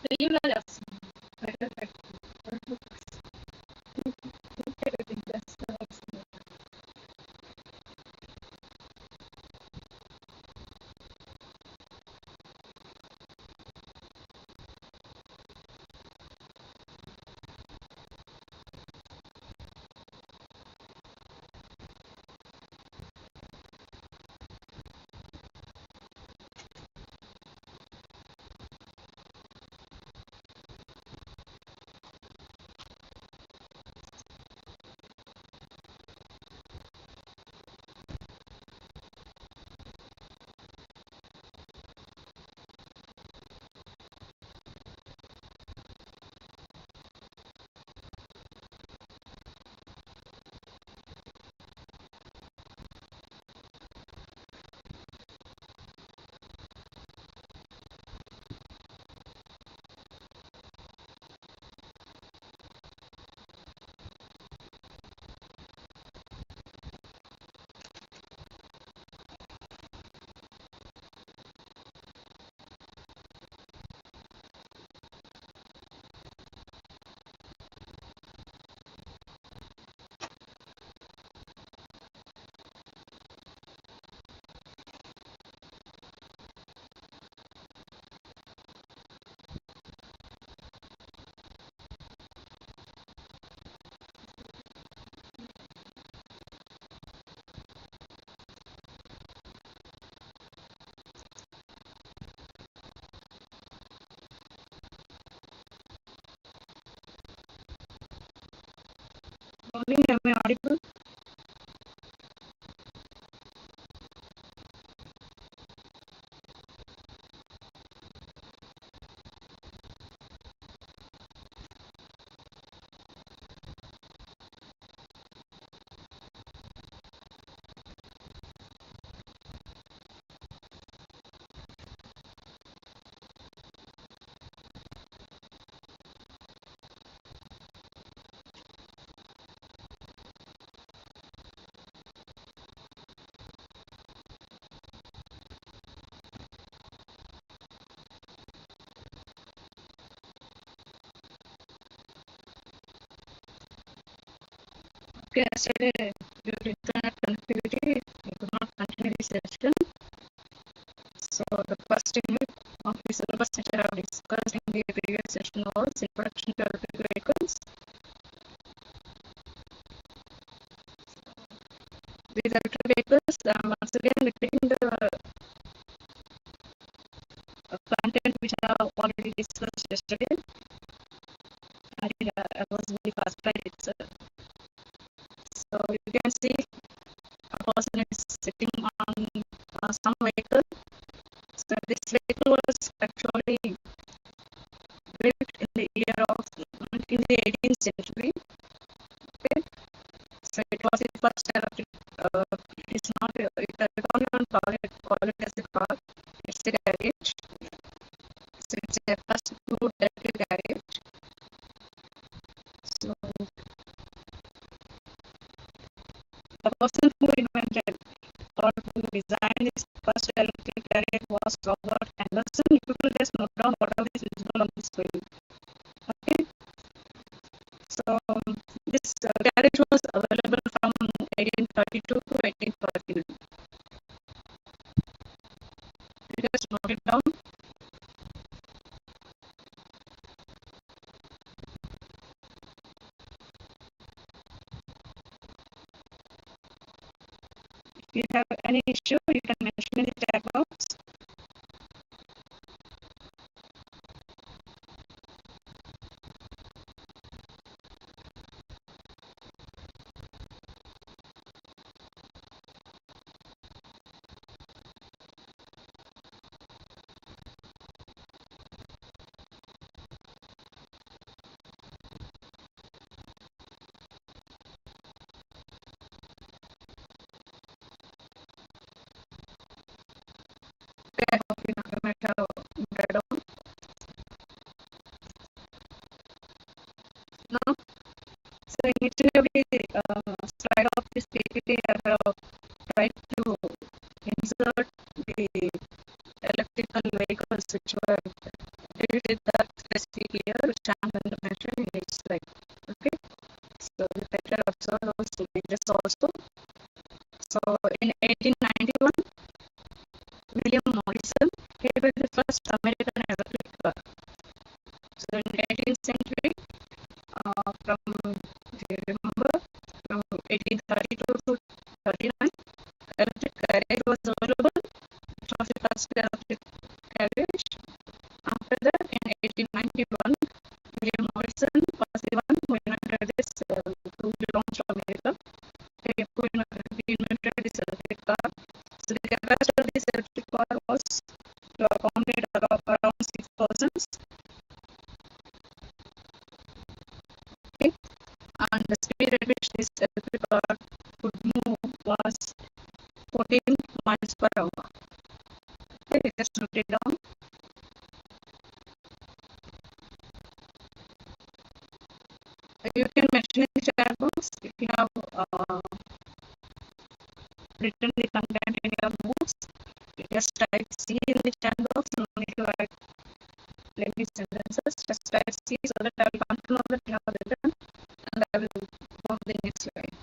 తెలియలా చేస్తున్నాను. Morning, am I audible? Okay, yesterday due to internet connectivity, we could not continue the session. So the first unit of the syllabus which I have discussed in the previous session was introduction to electric vehicles. These electric vehicles, once again repeating the content which I have already discussed yesterday. I was in the first slide itself. So you can see a person is sitting on some vehicle. So this vehicle was actually built in the year of in the 18th century. Okay, so it was the first electric. It's not. I can't call it as a car. It's a carriage. So it's a first true electric carriage. So the person who invented or who designed this first electric carriage was Robert Anderson. You people just note down whatever is visible on the screen. Okay. So this carriage was available from 1832 to 1849. You just note it down. If you have any issue, you can mention in the chat box. I hope you might have read on. Now, so in each and every slide of this PPT, I have tried to insert the electrical vehicles which were built in the also. So in 1891, William Morrison, he was the first American electric car. So in 18th century, from, if you remember, from 1832 to 39, electric carriage was available. It was the first electric carriage. After that, in 1891, William Morrison was the one who invented this, who belongs to America. He invented this electric car. So the capacity of this electric car was accounted around 6 persons. Okay. And the speed at which this electric car could move was 14 miles per hour. Okay, let's note it down. You can mention in the chat box if you have written the content in your notes. You just type C in the chat box. No need to write lengthy sentences. Just type C so that I will come to know that you have written, and I will go to the next slide.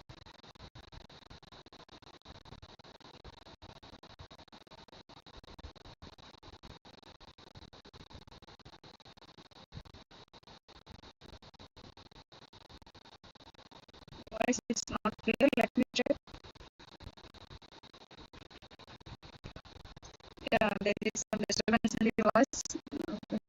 Voice is not clear. Let me check. Yeah, there is some disturbance in the voice. Okay.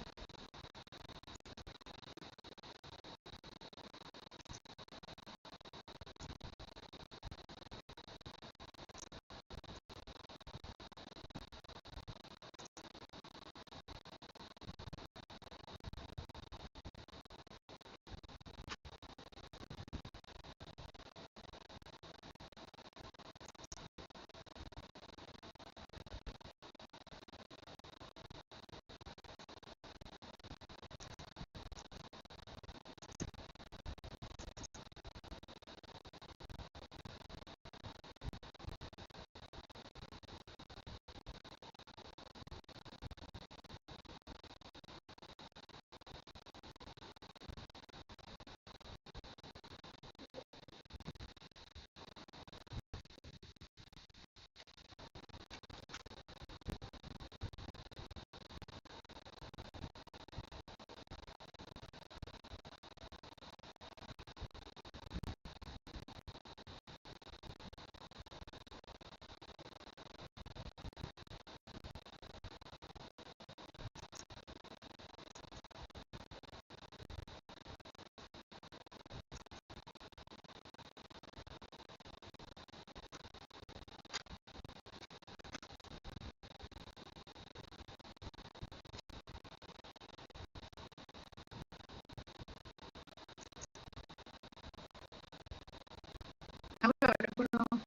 Am I audible now?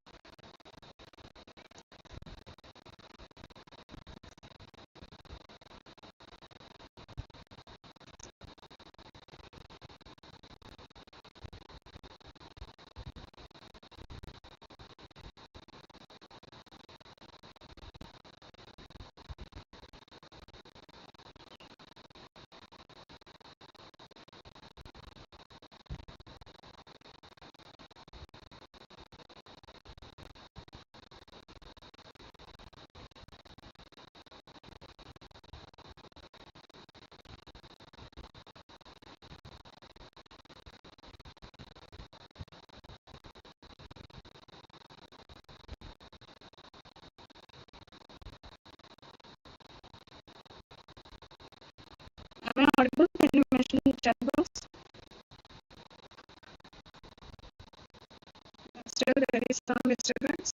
Am I audible? Can you mention in the chat box? Still there is some disturbance.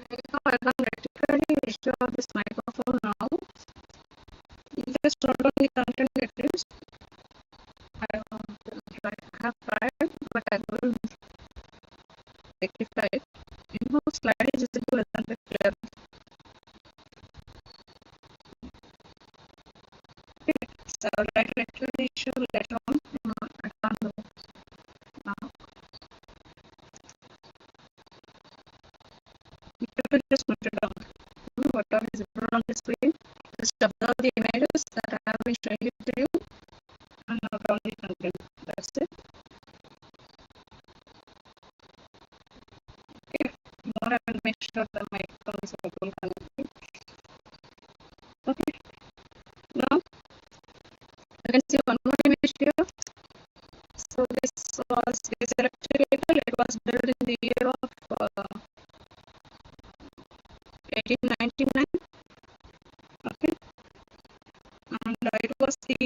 I can rectify the issue of this microphone now. You just turn on the content at least. I have tried, but I will rectify it. Input slide is visible and clear. Okay, so I'll rectify the issue later on. I can't do it now. You can just put it down. Whatever is visible on the screen, just observe the images that I have been showing it to you and note down the content. That's it. Okay, now I will make sure the microphone is well connected. Okay, now you can see one more image here. So this was this electric vehicle. It was built in the year of 1899. Okay, and it was the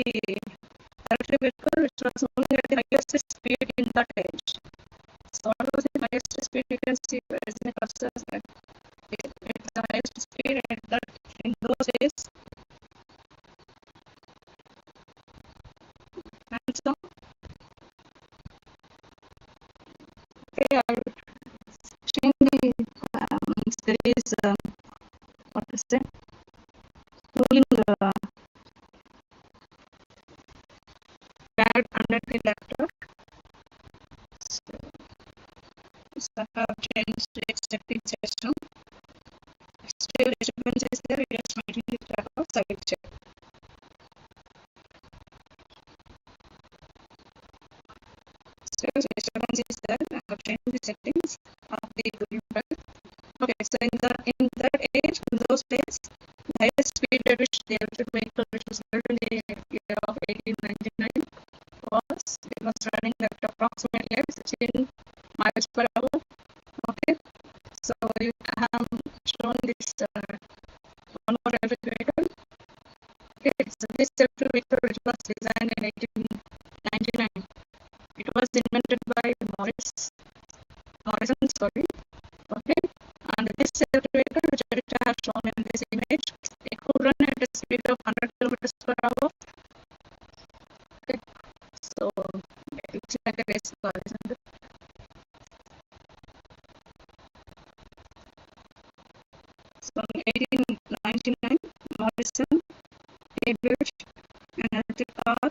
electric vehicle which was moving at the highest speed in that age. So what was the highest speed? You can see where is the cursor that it's the highest speed at that in those days. And so okay, I will change the there is what is it? Cooling pad under the laptop. So I have changed its settings system. Still disturbance is there, just making it track of side check. Still disturbance is there, I have changed the settings of the cooling pad. Okay, so in that age, in those days, the highest speed at which the electric vehicle which was built in the year of 1899 it was running at approximately 16 miles per hour. Okay, so you have shown this one more electric vehicle. Okay, so this electric vehicle which was designed in 1899, it was invented by Morrison, sorry. Okay, and this electric vehicle which I have shown in this image, it could run at a speed of 100 kilometers per hour. Okay, so it looks like a race car, isn't it? So in 1899, Morrison he built an electric car.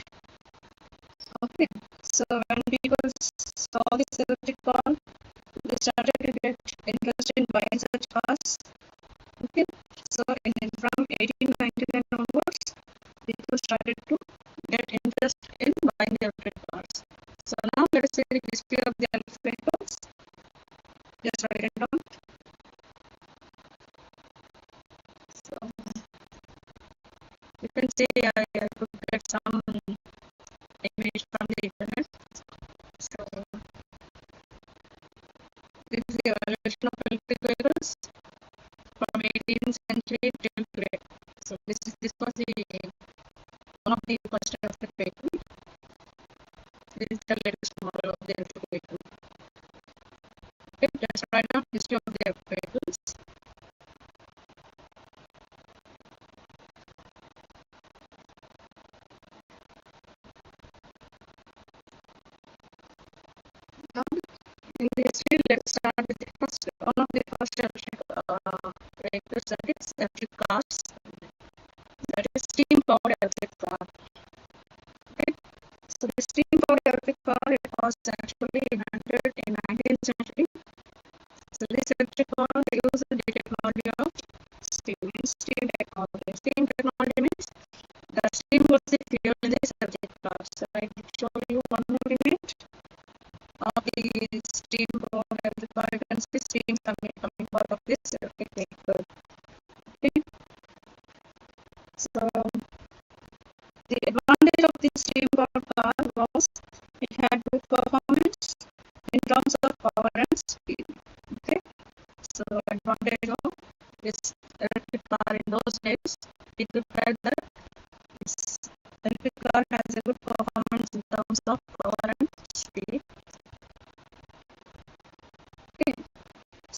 Okay, so when people saw this electric car, they started to get interested in buying such cars. Okay, so from 1899 onwards, people started to get interested in buying electric cars. So now let us see the history of the electric vehicles. Just write it down. So you can see I could get some image from the internet. So this is the evolution of electric vehicles from 18th century till today. So this was one of the first electric vehicle. This is the latest model of the electric vehicle. Okay, just write down history of the electric vehicles. Now, in the history, let's start with the one of the first electric vehicles, that is electric cars. That is steam powered electric car. Okay, so the steam powered electric car, it was actually invented in 19th century. So this electric car uses the technology of steam. Steam technology. Steam technology means the steam was the fuel in this electric car. So I will show you one more image of the steam powered electric car. You can see steam coming out of this electric vehicle. Okay, so the advantage of the steam powered car was it had good performance in terms of power and speed. Okay, so advantage of this electric car in those days, people felt that this electric car has a good performance in terms of power and speed. Okay,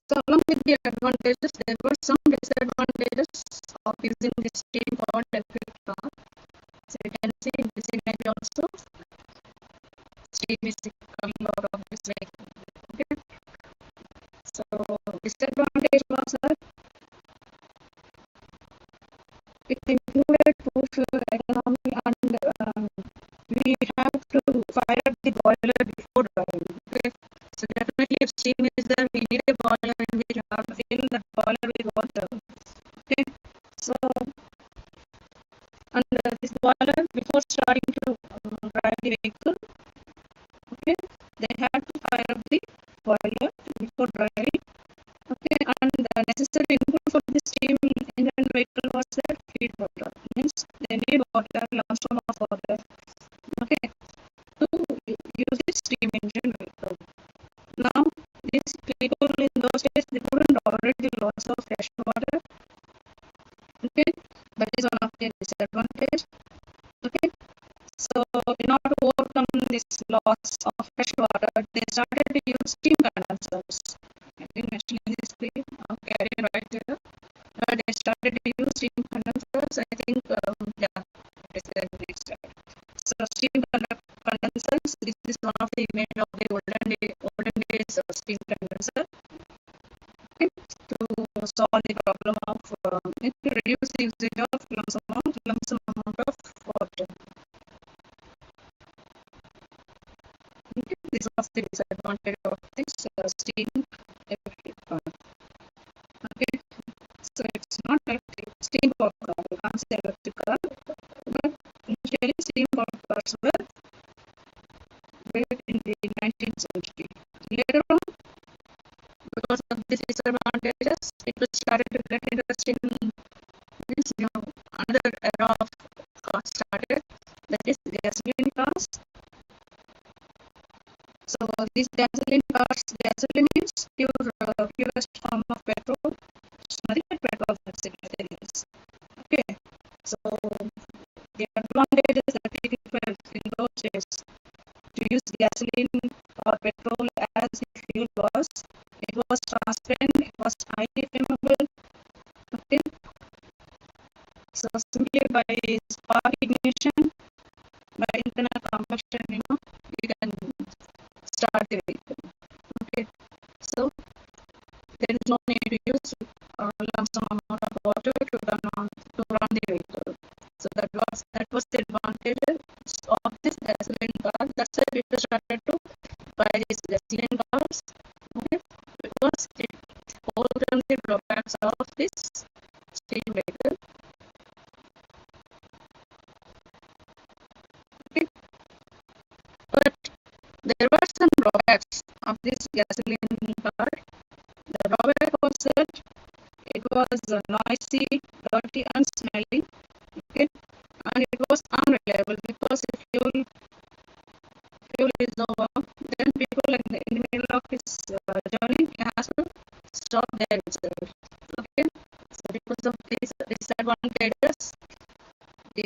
so along with the advantages, there were some disadvantages of using the steam powered electric car. So you can see in this image also, steam is coming out of this vehicle. Okay. So disadvantage was that it included poor fuel economy, and we have to fire up the boiler before driving. Okay. So definitely if steam is there, we need a boiler and we have to fill the boiler with water. Okay. So and this boiler, before starting to drive the vehicle, okay, they had to fire up the boiler before driving. Okay, and the necessary input for the steam engine vehicle was that feed water. Means they need water, large amount of water. Okay, to use the steam engine vehicle. Now, these people in those days, they couldn't tolerate the loss of fresh water. Okay, that is one of the disadvantage. Okay, so in order to overcome this loss of fresh water, they started to use steam condensers. I think mentioned in this screen, carrying right here. They started to use steam condensers. I think, yeah, it is the next slide. So steam condensers. This is one of the image of the olden days steam condenser. Okay, to solve the problem of to reduce the usage of lump sum amount of water. Okay, this was the disadvantage of this steam electric car. Okay, so it's not electric, steam powered car. You can't say electric car, but initially steam powered cars were built in the 19th century. Later on, because of these disadvantages, people started to get interested in this another era of cars started, that is gasoline cars. So these gasoline cars, gasoline is purest form of petrol. It's nothing but petrol, that's it. Okay, so the advantages that people felt in those days to use gasoline or petrol as the fuel was, it was transparent, it was highly flammable. Okay, so simply by spark ignition, by internal combustion, you can start the vehicle. Okay, so there is no need to use lump sum amount of water to run the vehicle. So that was the advantage of this gasoline car. That's why people started to buy these gasoline cars. Okay, because it overcame the drawbacks of this steam vehicle. Okay, but there were some drawbacks of this gasoline car. The drawback was that it was noisy, dirty, and smelly. Okay, and it was unreliable because if fuel is over, then people in the middle of his journey has to stop there itself. Okay, so because of these disadvantages, the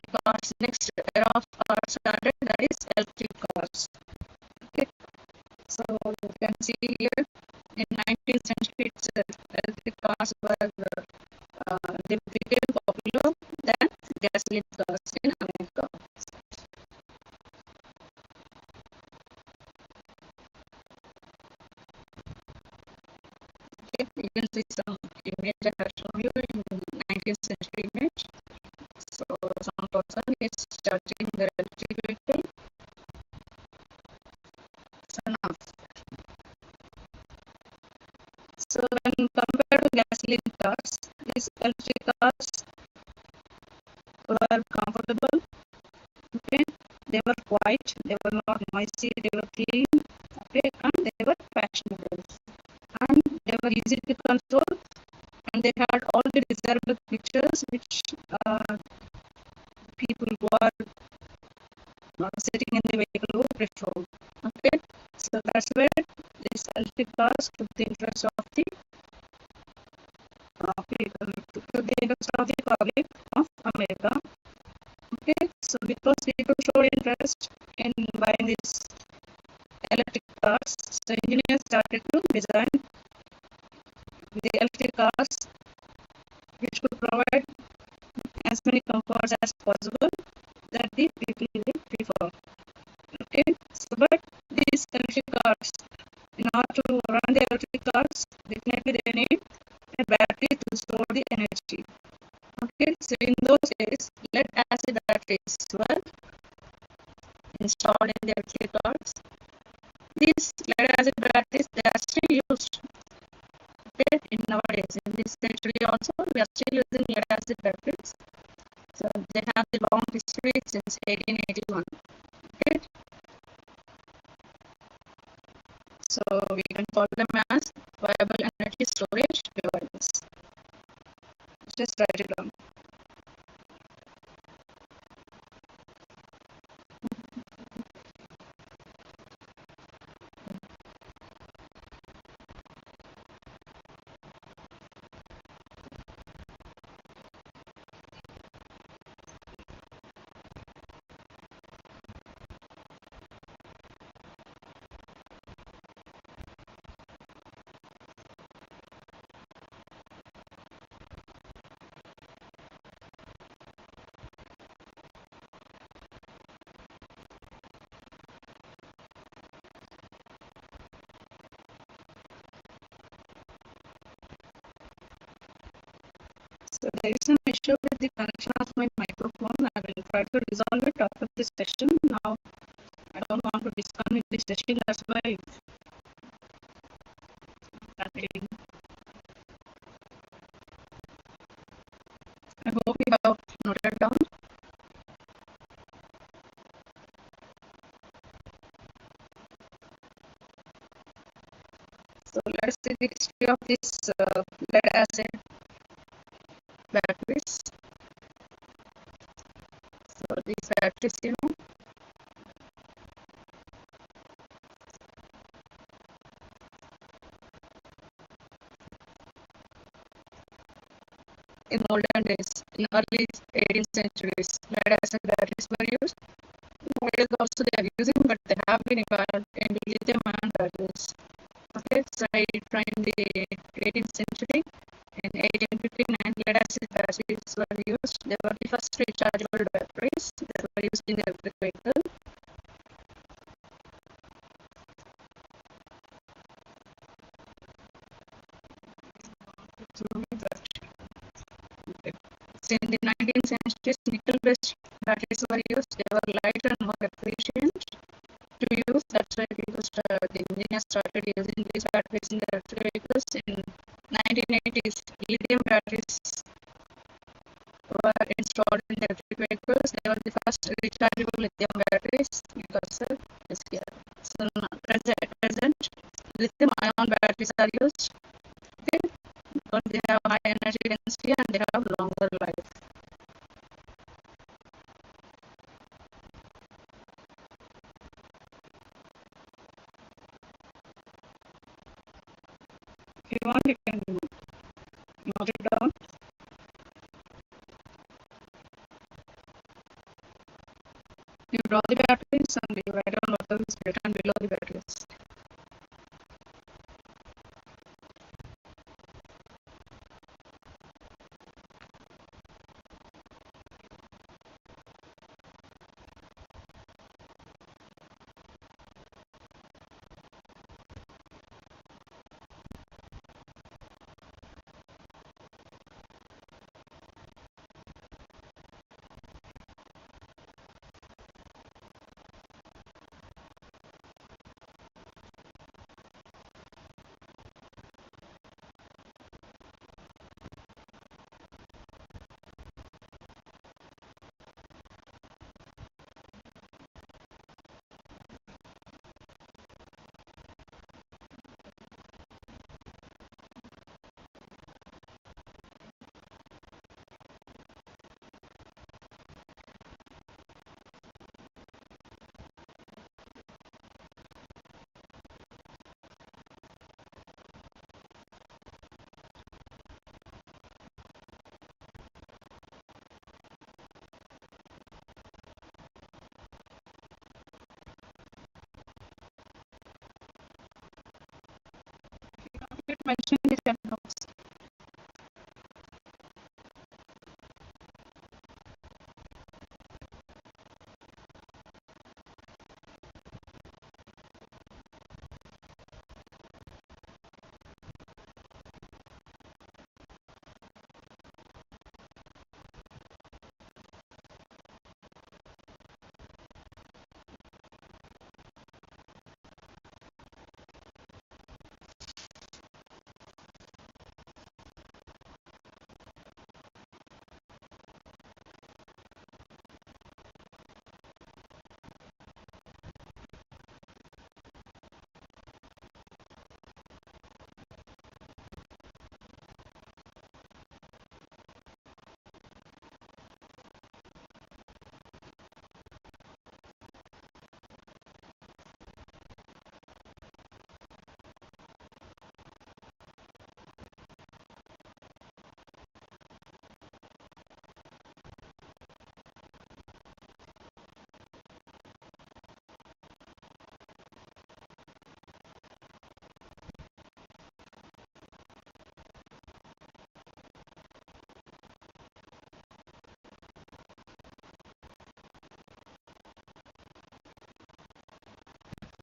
next era of cars started, that is electric cars. Okay, so you can see here in 19th century itself, electric cars were they became popular than gasoline cars in America. Okay, you can see some image I have shown you in 19th century image. So some person is starting the electric vehicle. So when compared to gasoline cars, these electric cars were comfortable. Okay, they were quiet, they were not noisy, they were clean. Okay, and they were fashionable, and they were easy to control, and they had all the desirable features which people who are sitting in the vehicle would prefer. Okay, so that's where these electric cars took the interest of the people, took the interest of the public of America. Okay, so because people showed interest in buying these electric cars, so engineers started to design the electric cars, which could provide as many comforts as possible that the people will prefer. Okay, so but these electric cars, in order to run the electric cars, definitely they need a battery to store the energy. Okay, so in those days, lead acid batteries were installed in the electric cars. These lead acid batteries, they are still used. Okay, in nowadays, in this century also, we are still using lead acid batteries. So they have the long history since 1881. Okay, so we can call them as viable energy storage devices. Just write it down. So there is some issue with the connection of my microphone. I will try to resolve it after this session. Now I don't want to disconnect this session, that's why I hope you have noted down. So let's see the history of this lead acid batteries. So these batteries, in olden days, in early 18th centuries, lead acid batteries were used. Nowadays also they are using, but they have been evolved into lithium-ion batteries. Okay, so in the 18th century, in 1859, lead acid batteries were used. They were the first rechargeable batteries that were used in the electric vehicle. So in the 19th century, nickel-based batteries were used. They were lighter and more efficient to use. That's why the engineers started using these batteries in the electric vehicles. In 1980s, lithium batteries were installed in the electric vehicles. They were the first rechargeable lithium batteries because is here. So at present, lithium-ion batteries are used. Okay, because they have high energy density and they have longer life. If you want, you can note it down. You draw the batteries and you write down what is written